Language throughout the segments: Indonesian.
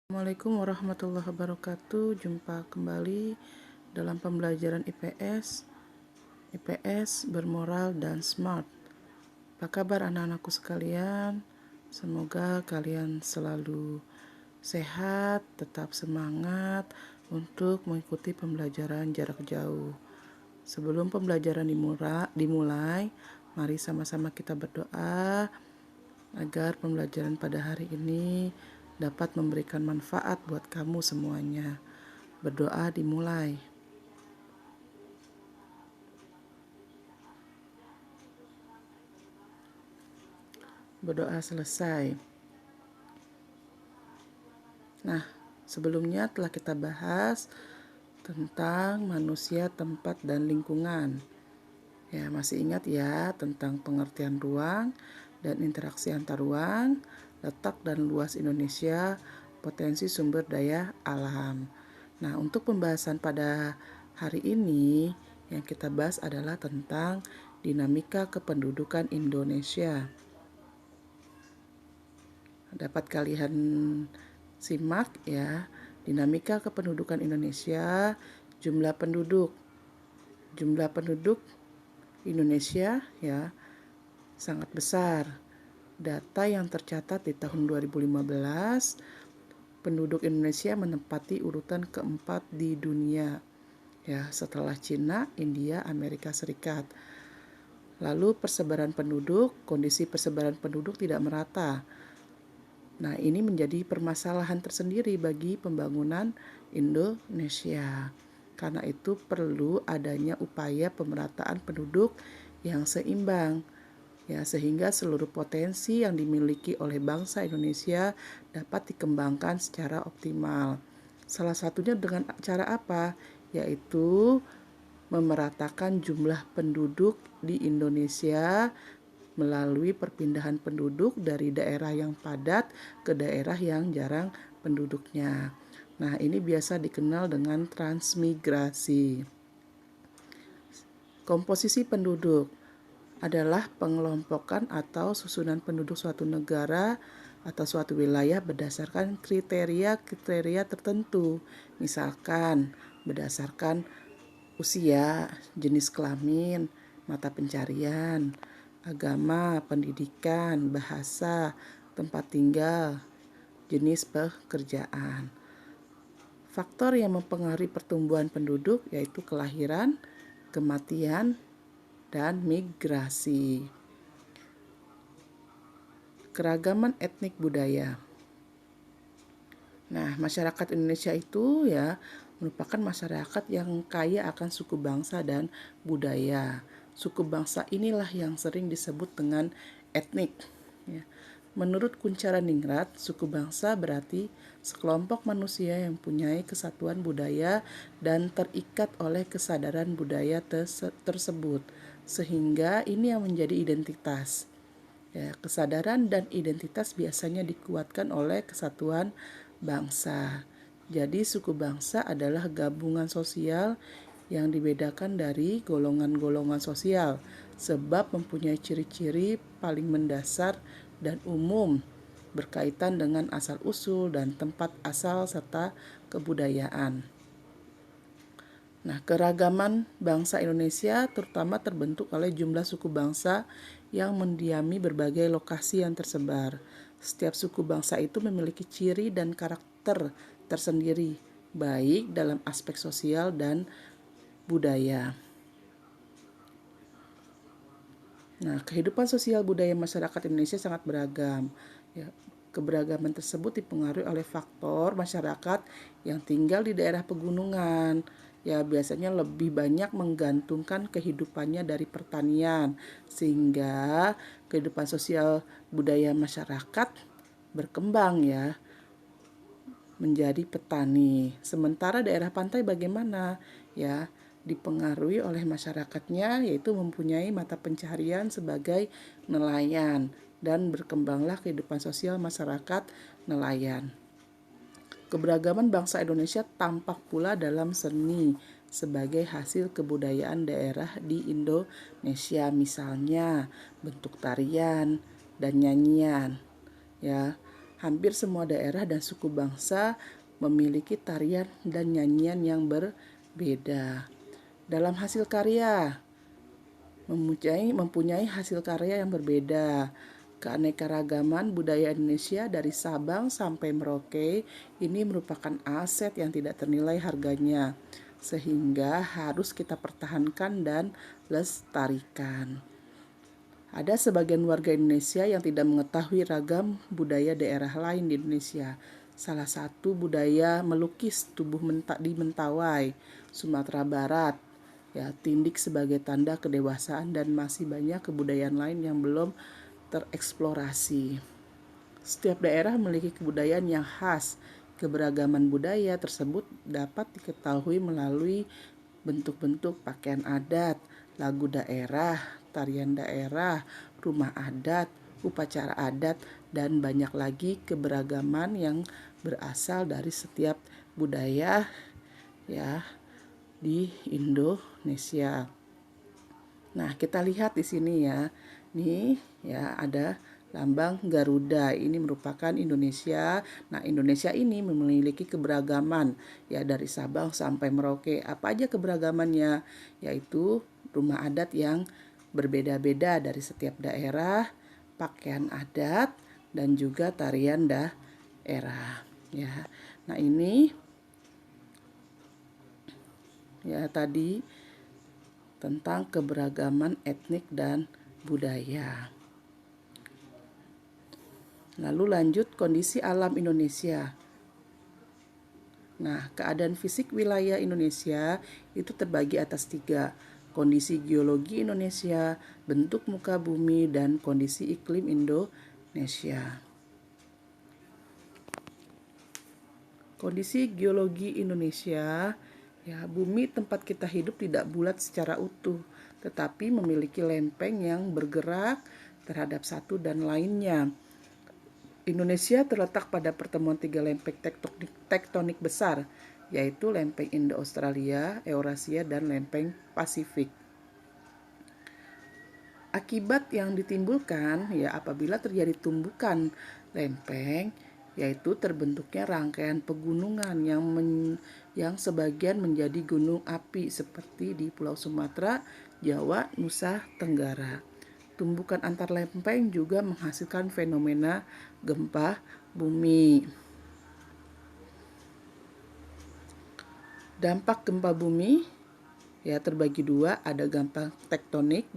Assalamualaikum warahmatullahi wabarakatuh. Jumpa kembali dalam pembelajaran IPS bermoral dan smart. Apa kabar anak-anakku sekalian? Semoga kalian selalu sehat, tetap semangat untuk mengikuti pembelajaran jarak jauh. Sebelum pembelajaran dimulai, mari sama-sama kita berdoa agar pembelajaran pada hari ini dapat memberikan manfaat buat kamu semuanya. Berdoa dimulai. Berdoa selesai. Nah, sebelumnya telah kita bahas tentang manusia, tempat, dan lingkungan. Ya, masih ingat ya tentang pengertian ruang dan interaksi antar ruang, letak dan luas Indonesia, potensi sumber daya alam. Nah, untuk pembahasan pada hari ini yang kita bahas adalah tentang dinamika kependudukan Indonesia. Dapat kalian simak ya, dinamika kependudukan Indonesia, jumlah penduduk. Jumlah penduduk Indonesia ya sangat besar. Data yang tercatat di tahun 2015, penduduk Indonesia menempati urutan keempat di dunia. Ya, setelah Cina, India, Amerika Serikat. Lalu persebaran penduduk, kondisi persebaran penduduk tidak merata. Nah, ini menjadi permasalahan tersendiri bagi pembangunan Indonesia. Karena itu perlu adanya upaya pemerataan penduduk yang seimbang. Ya, sehingga seluruh potensi yang dimiliki oleh bangsa Indonesia dapat dikembangkan secara optimal. Salah satunya dengan cara apa? Yaitu memeratakan jumlah penduduk di Indonesia melalui perpindahan penduduk dari daerah yang padat ke daerah yang jarang penduduknya. Nah, ini biasa dikenal dengan transmigrasi. Komposisi penduduk adalah pengelompokan atau susunan penduduk suatu negara atau suatu wilayah berdasarkan kriteria-kriteria tertentu. Misalkan berdasarkan usia, jenis kelamin, mata pencarian, agama, pendidikan, bahasa, tempat tinggal, jenis pekerjaan. Faktor yang mempengaruhi pertumbuhan penduduk yaitu kelahiran, kematian, dan migrasi. Keragaman etnik budaya. Nah, masyarakat Indonesia itu ya merupakan masyarakat yang kaya akan suku bangsa dan budaya. Suku bangsa inilah yang sering disebut dengan etnik. Ya. Menurut Kunchara-Ningrat, suku bangsa berarti sekelompok manusia yang mempunyai kesatuan budaya dan terikat oleh kesadaran budaya tersebut. Sehingga ini yang menjadi identitas. Ya, kesadaran dan identitas biasanya dikuatkan oleh kesatuan bangsa. Jadi suku bangsa adalah gabungan sosial yang dibedakan dari golongan-golongan sosial sebab mempunyai ciri-ciri paling mendasar dan umum berkaitan dengan asal-usul dan tempat asal serta kebudayaan. Nah, keragaman bangsa Indonesia terutama terbentuk oleh jumlah suku bangsa yang mendiami berbagai lokasi yang tersebar. Setiap suku bangsa itu memiliki ciri dan karakter tersendiri, baik dalam aspek sosial dan budaya. Nah, kehidupan sosial budaya masyarakat Indonesia sangat beragam. Ya, keberagaman tersebut dipengaruhi oleh faktor masyarakat yang tinggal di daerah pegunungan. Ya, biasanya lebih banyak menggantungkan kehidupannya dari pertanian, sehingga kehidupan sosial budaya masyarakat berkembang ya menjadi petani. Sementara daerah pantai bagaimana? Ya, dipengaruhi oleh masyarakatnya yaitu mempunyai mata pencaharian sebagai nelayan dan berkembanglah kehidupan sosial masyarakat nelayan. Keberagaman bangsa Indonesia tampak pula dalam seni sebagai hasil kebudayaan daerah di Indonesia, misalnya bentuk tarian dan nyanyian. Ya, Hampir semua daerah dan suku bangsa memiliki tarian dan nyanyian yang berbeda. Dalam hasil karya, mempunyai hasil karya yang berbeda. Keanekaragaman budaya Indonesia dari Sabang sampai Merauke ini merupakan aset yang tidak ternilai harganya, sehingga harus kita pertahankan dan lestarikan. Ada sebagian warga Indonesia yang tidak mengetahui ragam budaya daerah lain di Indonesia. Salah satu budaya melukis tubuh di Mentawai, Sumatera Barat. Ya, tindik sebagai tanda kedewasaan dan masih banyak kebudayaan lain yang belum tereksplorasi. Setiap daerah memiliki kebudayaan yang khas. Keberagaman budaya tersebut dapat diketahui melalui bentuk-bentuk pakaian adat, lagu daerah, tarian daerah, rumah adat, upacara adat, dan banyak lagi keberagaman yang berasal dari setiap budaya ya di Indonesia. Nah, kita lihat di sini ya. Nih ya ada lambang Garuda. Ini merupakan Indonesia. Nah, Indonesia ini memiliki keberagaman ya dari Sabang sampai Merauke. Apa aja keberagamannya? Yaitu rumah adat yang berbeda-beda dari setiap daerah, pakaian adat, dan juga tarian daerah ya. Nah, ini ya tadi tentang keberagaman etnik dan budaya. Lalu lanjut kondisi alam Indonesia. Nah, keadaan fisik wilayah Indonesia itu terbagi atas 3. Kondisi geologi Indonesia, bentuk muka bumi, dan kondisi iklim Indonesia. Kondisi geologi Indonesia, ya, bumi tempat kita hidup tidak bulat secara utuh, tetapi memiliki lempeng yang bergerak terhadap satu dan lainnya. Indonesia terletak pada pertemuan 3 lempeng tektonik besar, yaitu lempeng Indo-Australia, Eurasia, dan lempeng Pasifik. Akibat yang ditimbulkan ya apabila terjadi tumbukan lempeng, yaitu terbentuknya rangkaian pegunungan yang sebagian menjadi gunung api seperti di Pulau Sumatera, Jawa, Nusa Tenggara. Tumbukan antar lempeng juga menghasilkan fenomena gempa bumi. Dampak gempa bumi ya terbagi 2, ada gempa tektonik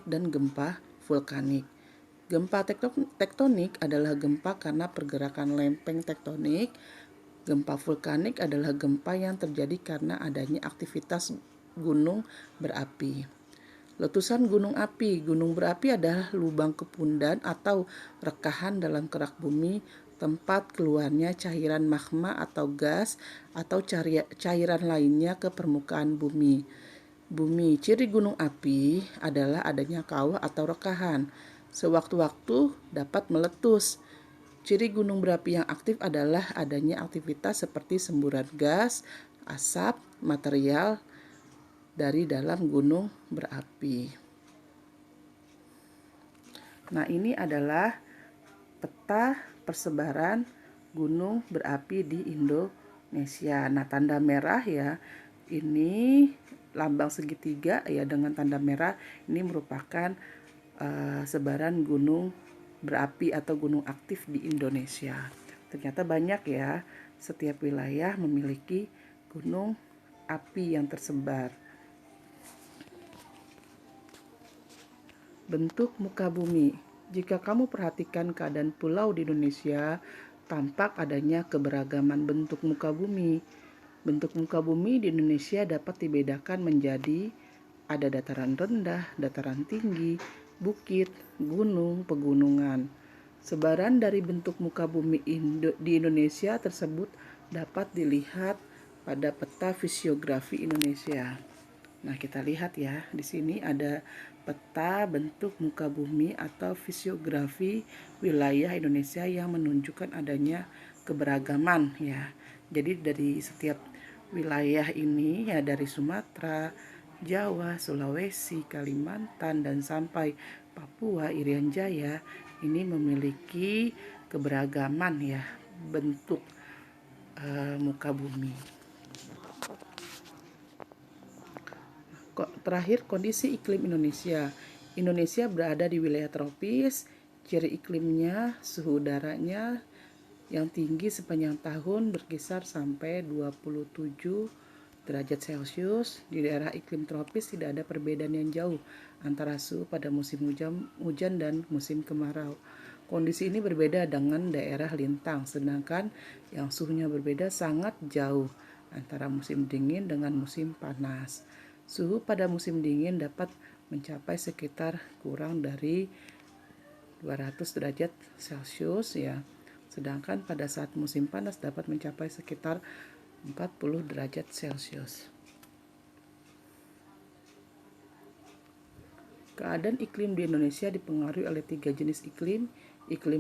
dan gempa vulkanik. Gempa tektonik adalah gempa karena pergerakan lempeng tektonik. Gempa vulkanik adalah gempa yang terjadi karena adanya aktivitas gunung berapi. Letusan gunung api. Gunung berapi adalah lubang kepundan atau rekahan dalam kerak bumi, tempat keluarnya cairan magma atau gas atau cairan lainnya ke permukaan bumi. Ciri gunung api adalah adanya kawah atau rekahan. Sewaktu-waktu dapat meletus. Ciri gunung berapi yang aktif adalah adanya aktivitas seperti semburan gas, asap, material dari dalam gunung berapi. Nah, ini adalah peta persebaran gunung berapi di Indonesia. Nah, tanda merah ya, ini lambang segitiga ya dengan tanda merah, ini merupakan sebaran gunung berapi atau gunung aktif di Indonesia. Ternyata banyak ya, setiap wilayah memiliki gunung api yang tersebar. Bentuk muka bumi. Jika kamu perhatikan keadaan pulau di Indonesia, tampak adanya keberagaman bentuk muka bumi. Bentuk muka bumi di Indonesia dapat dibedakan menjadi ada dataran rendah, dataran tinggi, bukit, gunung, pegunungan. Sebaran dari bentuk muka bumi di Indonesia tersebut dapat dilihat pada peta fisiografi Indonesia. Nah, kita lihat ya, di sini ada peta bentuk muka bumi atau fisiografi wilayah Indonesia yang menunjukkan adanya keberagaman ya. Jadi dari setiap wilayah ini ya, dari Sumatera, Jawa, Sulawesi, Kalimantan, dan sampai Papua, Irian Jaya, ini memiliki keberagaman ya bentuk muka bumi. Terakhir, kondisi iklim Indonesia. Indonesia berada di wilayah tropis. Ciri iklimnya, suhu udaranya yang tinggi sepanjang tahun berkisar sampai 27 derajat Celcius. Di daerah iklim tropis tidak ada perbedaan yang jauh antara suhu pada musim hujan dan musim kemarau. Kondisi ini berbeda dengan daerah lintang, sedangkan yang suhunya berbeda sangat jauh antara musim dingin dengan musim panas. Suhu pada musim dingin dapat mencapai sekitar kurang dari 200 derajat Celcius ya. Sedangkan pada saat musim panas dapat mencapai sekitar 40 derajat Celcius. Keadaan iklim di Indonesia dipengaruhi oleh 3 jenis iklim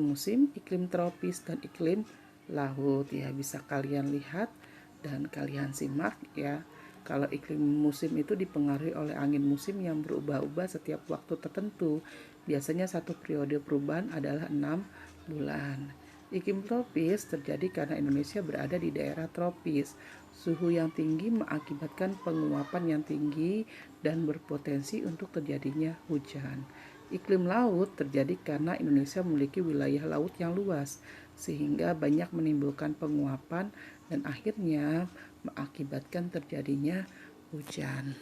musim, iklim tropis, dan iklim laut ya. Bisa kalian lihat dan kalian simak ya. Kalau iklim musim itu dipengaruhi oleh angin musim yang berubah-ubah setiap waktu tertentu. Biasanya satu periode perubahan adalah 6 bulan. Iklim tropis terjadi karena Indonesia berada di daerah tropis. Suhu yang tinggi mengakibatkan penguapan yang tinggi dan berpotensi untuk terjadinya hujan. Iklim laut terjadi karena Indonesia memiliki wilayah laut yang luas, sehingga banyak menimbulkan penguapan dan akhirnya mengakibatkan terjadinya hujan.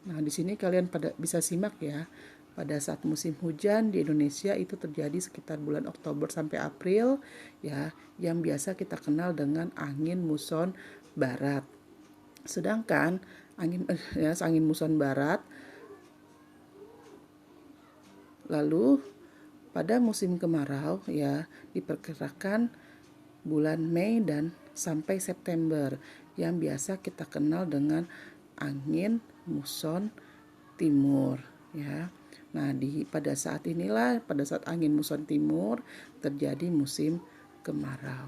Nah, di sini kalian bisa simak ya. Pada saat musim hujan di Indonesia itu terjadi sekitar bulan Oktober sampai April ya, yang biasa kita kenal dengan angin muson barat. Sedangkan angin muson barat lalu pada musim kemarau ya diperkirakan bulan Mei dan sampai September yang biasa kita kenal dengan angin muson timur ya. Nah, pada saat inilah, pada saat angin muson timur terjadi musim kemarau.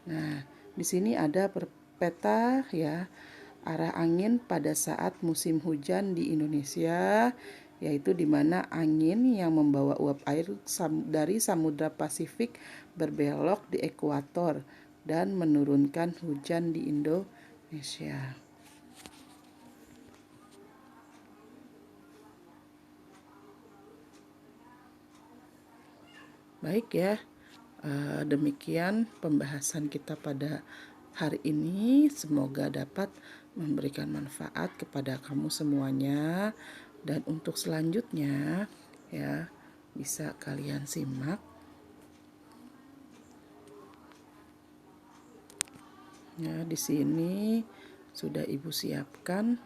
Nah, di sini ada peta ya arah angin pada saat musim hujan di Indonesia, yaitu di mana angin yang membawa uap air dari Samudra Pasifik berbelok di ekuator dan menurunkan hujan di Indonesia. Baik ya, demikian pembahasan kita pada hari ini. Semoga dapat memberikan manfaat kepada kamu semuanya. Dan untuk selanjutnya ya bisa kalian simak. Ya, di sini sudah Ibu siapkan.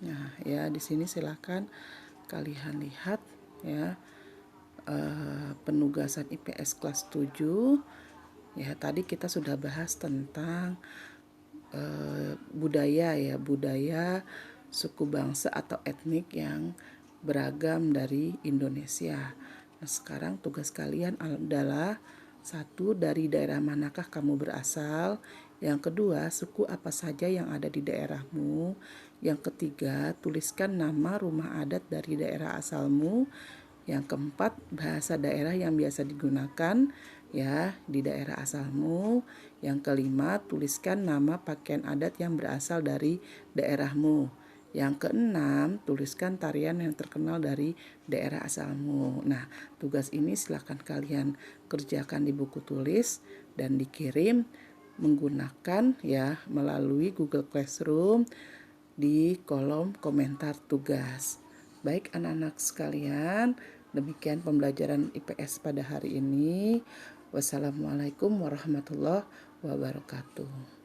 Nah, ya di sini silakan kalian lihat ya. Penugasan IPS kelas 7 ya, tadi kita sudah bahas tentang budaya suku bangsa atau etnik yang beragam dari Indonesia. Nah, sekarang tugas kalian adalah satu, dari daerah manakah kamu berasal. Yang kedua, suku apa saja yang ada di daerahmu. Yang ketiga, tuliskan nama rumah adat dari daerah asalmu. Yang keempat, bahasa daerah yang biasa digunakan ya di daerah asalmu. Yang kelima, tuliskan nama pakaian adat yang berasal dari daerahmu. Yang keenam, tuliskan tarian yang terkenal dari daerah asalmu. Nah, tugas ini silakan kalian kerjakan di buku tulis dan dikirim menggunakan ya melalui Google Classroom di kolom komentar tugas. Baik anak-anak sekalian, demikian pembelajaran IPS pada hari ini. Wassalamualaikum warahmatullahi wabarakatuh.